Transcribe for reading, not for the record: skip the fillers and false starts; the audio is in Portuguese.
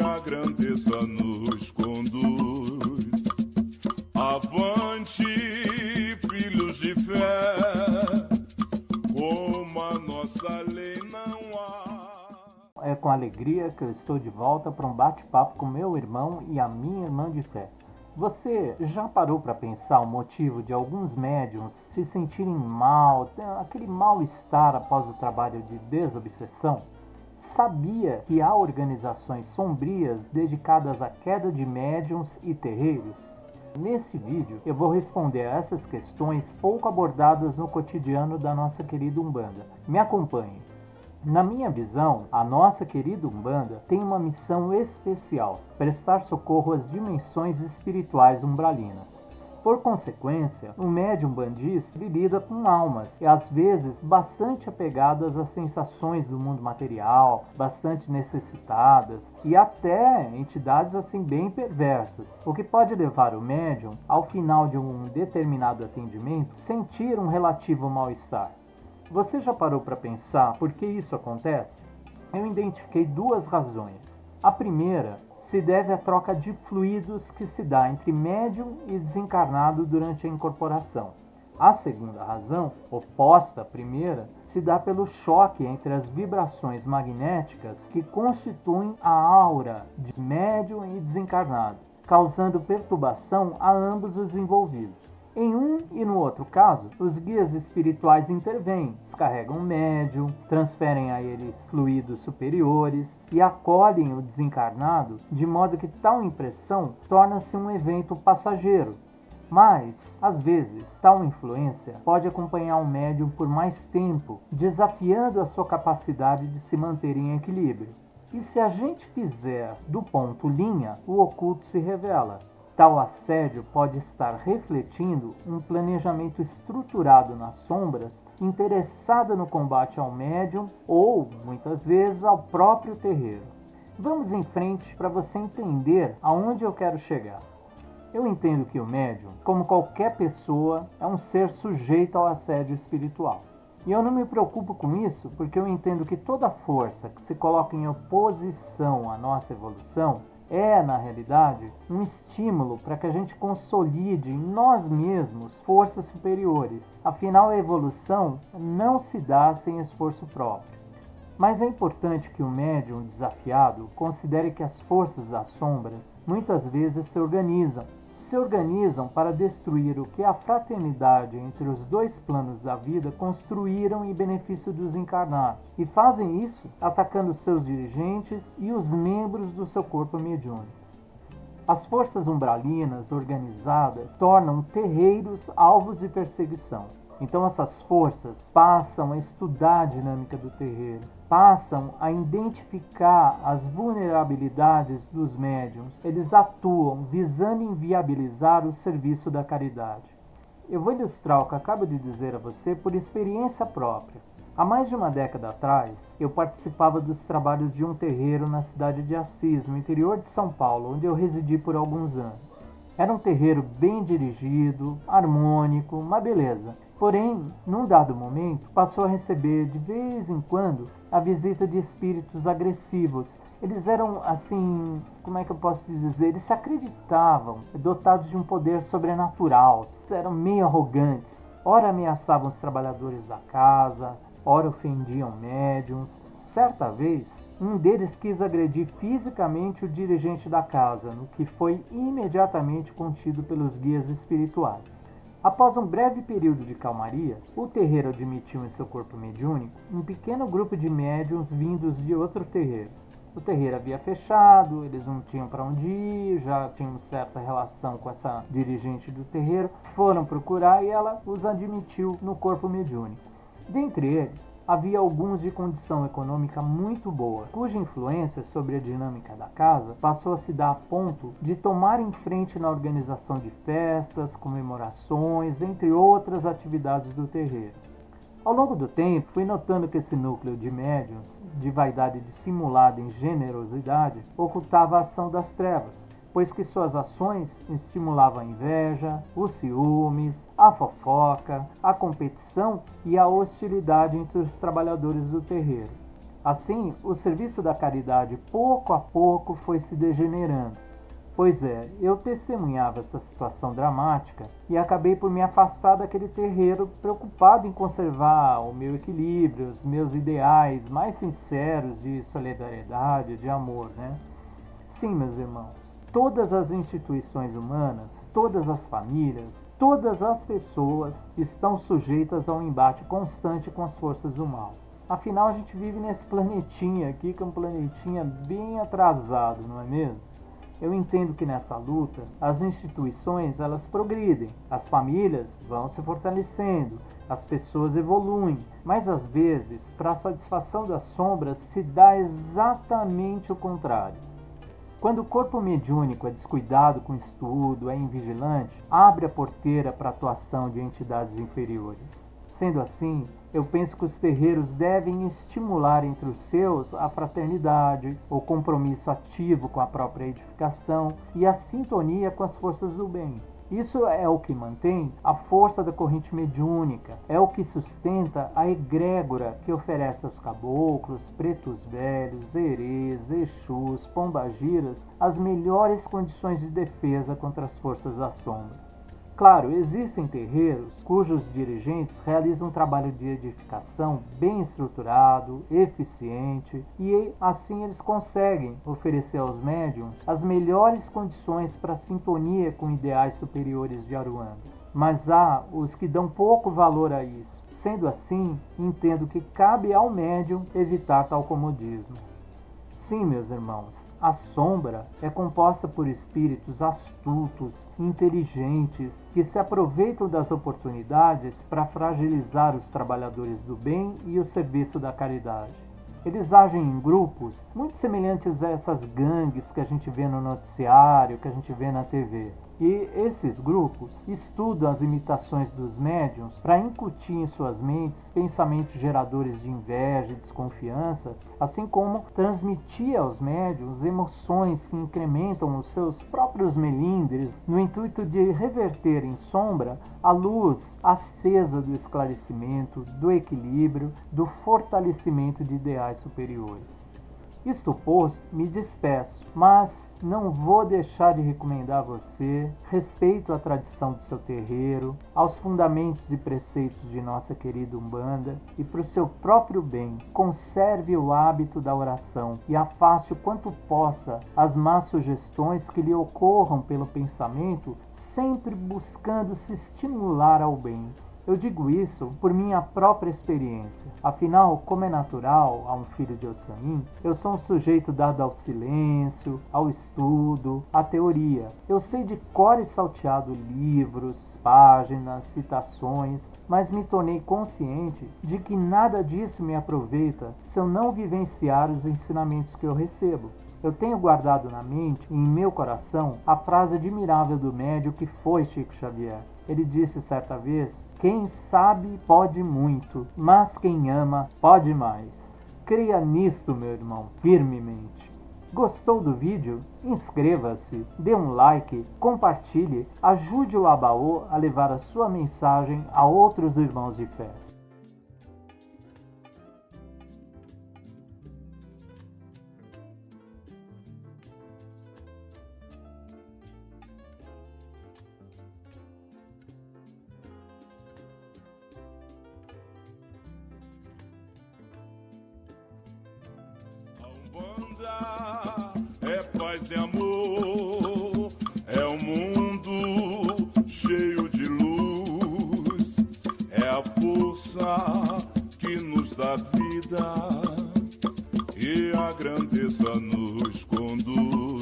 a grandeza nos conduz. Avante, filhos de fé, como a nossa lei não há. É com alegria que eu estou de volta para um bate-papo com meu irmão e a minha irmã de fé. Você já parou para pensar o motivo de alguns médiuns se sentirem mal, aquele mal-estar após o trabalho de desobsessão? Sabia que há organizações sombrias dedicadas à queda de médiuns e terreiros? Nesse vídeo eu vou responder a essas questões pouco abordadas no cotidiano da nossa querida Umbanda. Me acompanhe. Na minha visão, a nossa querida Umbanda tem uma missão especial: prestar socorro às dimensões espirituais umbralinas. Por consequência, o médium umbandista lida com almas, e às vezes bastante apegadas às sensações do mundo material, bastante necessitadas, e até entidades assim bem perversas, o que pode levar o médium, ao final de um determinado atendimento, sentir um relativo mal-estar. Você já parou para pensar por que isso acontece? Eu identifiquei duas razões. A primeira se deve à troca de fluidos que se dá entre médium e desencarnado durante a incorporação. A segunda razão, oposta à primeira, se dá pelo choque entre as vibrações magnéticas que constituem a aura de médium e desencarnado, causando perturbação a ambos os envolvidos. Em um e no outro caso, os guias espirituais intervêm, descarregam o médium, transferem a eles fluidos superiores e acolhem o desencarnado, de modo que tal impressão torna-se um evento passageiro. Mas, às vezes, tal influência pode acompanhar o médium por mais tempo, desafiando a sua capacidade de se manter em equilíbrio. E se a gente fizer do ponto linha, o oculto se revela. Tal assédio pode estar refletindo um planejamento estruturado nas sombras, interessado no combate ao médium ou, muitas vezes, ao próprio terreiro. Vamos em frente para você entender aonde eu quero chegar. Eu entendo que o médium, como qualquer pessoa, é um ser sujeito ao assédio espiritual. E eu não me preocupo com isso porque eu entendo que toda força que se coloca em oposição à nossa evolução é, na realidade, um estímulo para que a gente consolide em nós mesmos forças superiores. Afinal, a evolução não se dá sem esforço próprio. Mas é importante que o médium desafiado considere que as forças das sombras muitas vezes se organizam para destruir o que a fraternidade entre os dois planos da vida construíram em benefício dos encarnados, e fazem isso atacando seus dirigentes e os membros do seu corpo mediúnico. As forças umbralinas organizadas tornam terreiros alvos de perseguição. Então essas forças passam a estudar a dinâmica do terreiro, passam a identificar as vulnerabilidades dos médiuns. Eles atuam visando inviabilizar o serviço da caridade. Eu vou ilustrar o que acabo de dizer a você por experiência própria. Há mais de uma década atrás, eu participava dos trabalhos de um terreiro na cidade de Assis, no interior de São Paulo, onde eu residi por alguns anos. Era um terreiro bem dirigido, harmônico, uma beleza. Porém, num dado momento, passou a receber de vez em quando a visita de espíritos agressivos. Eles eram assim, como é que eu posso dizer? Eles se acreditavam, dotados de um poder sobrenatural. Eram meio arrogantes. Ora ameaçavam os trabalhadores da casa, ora ofendiam médiuns. Certa vez, um deles quis agredir fisicamente o dirigente da casa, no que foi imediatamente contido pelos guias espirituais. Após um breve período de calmaria, o terreiro admitiu em seu corpo mediúnico um pequeno grupo de médiuns vindos de outro terreiro. O terreiro havia fechado, eles não tinham para onde ir, já tinham certa relação com essa dirigente do terreiro, foram procurar e ela os admitiu no corpo mediúnico. Dentre eles, havia alguns de condição econômica muito boa, cuja influência sobre a dinâmica da casa passou a se dar a ponto de tomar em frente na organização de festas, comemorações, entre outras atividades do terreiro. Ao longo do tempo, fui notando que esse núcleo de médiuns, de vaidade dissimulada em generosidade, ocultava a ação das trevas, pois que suas ações estimulavam a inveja, os ciúmes, a fofoca, a competição e a hostilidade entre os trabalhadores do terreiro. Assim, o serviço da caridade pouco a pouco foi se degenerando. Pois é, eu testemunhava essa situação dramática e acabei por me afastar daquele terreiro, preocupado em conservar o meu equilíbrio, os meus ideais mais sinceros de solidariedade, de amor, né? Sim, meus irmãos, todas as instituições humanas, todas as famílias, todas as pessoas estão sujeitas a um embate constante com as forças do mal. Afinal, a gente vive nesse planetinha aqui, que é um planetinha bem atrasado, não é mesmo? Eu entendo que nessa luta, as instituições elas progridem, as famílias vão se fortalecendo, as pessoas evoluem, mas às vezes, para a satisfação das sombras, se dá exatamente o contrário. Quando o corpo mediúnico é descuidado com estudo, é invigilante, abre a porteira para a atuação de entidades inferiores. Sendo assim, eu penso que os terreiros devem estimular entre os seus a fraternidade, o compromisso ativo com a própria edificação e a sintonia com as forças do bem. Isso é o que mantém a força da corrente mediúnica, é o que sustenta a egrégora que oferece aos caboclos, pretos velhos, herês, exus, pombagiras as melhores condições de defesa contra as forças da sombra. Claro, existem terreiros cujos dirigentes realizam um trabalho de edificação bem estruturado, eficiente, e assim eles conseguem oferecer aos médiuns as melhores condições para a sintonia com ideais superiores de Aruanda. Mas há os que dão pouco valor a isso. Sendo assim, entendo que cabe ao médium evitar tal comodismo. Sim, meus irmãos, a sombra é composta por espíritos astutos, inteligentes, que se aproveitam das oportunidades para fragilizar os trabalhadores do bem e o serviço da caridade. Eles agem em grupos muito semelhantes a essas gangues que a gente vê no noticiário, que a gente vê na TV. E esses grupos estudam as imitações dos médiuns para incutir em suas mentes pensamentos geradores de inveja e desconfiança, assim como transmitir aos médiuns emoções que incrementam os seus próprios melindres no intuito de reverter em sombra a luz acesa do esclarecimento, do equilíbrio, do fortalecimento de ideais superiores. Isto posto, me despeço, mas não vou deixar de recomendar a você respeito à tradição do seu terreiro, aos fundamentos e preceitos de nossa querida Umbanda e para o seu próprio bem, conserve o hábito da oração e afaste o quanto possa as más sugestões que lhe ocorram pelo pensamento, sempre buscando se estimular ao bem. Eu digo isso por minha própria experiência. Afinal, como é natural a um filho de Ossain, eu sou um sujeito dado ao silêncio, ao estudo, à teoria. Eu sei de cor e salteado livros, páginas, citações, mas me tornei consciente de que nada disso me aproveita se eu não vivenciar os ensinamentos que eu recebo. Eu tenho guardado na mente e em meu coração a frase admirável do médium que foi Chico Xavier. Ele disse certa vez: quem sabe pode muito, mas quem ama pode mais. Creia nisto, meu irmão, firmemente. Gostou do vídeo? Inscreva-se, dê um like, compartilhe, ajude o Abaô a levar a sua mensagem a outros irmãos de fé. Umbanda é paz e amor, é um mundo cheio de luz, é a força que nos dá vida e a grandeza nos conduz.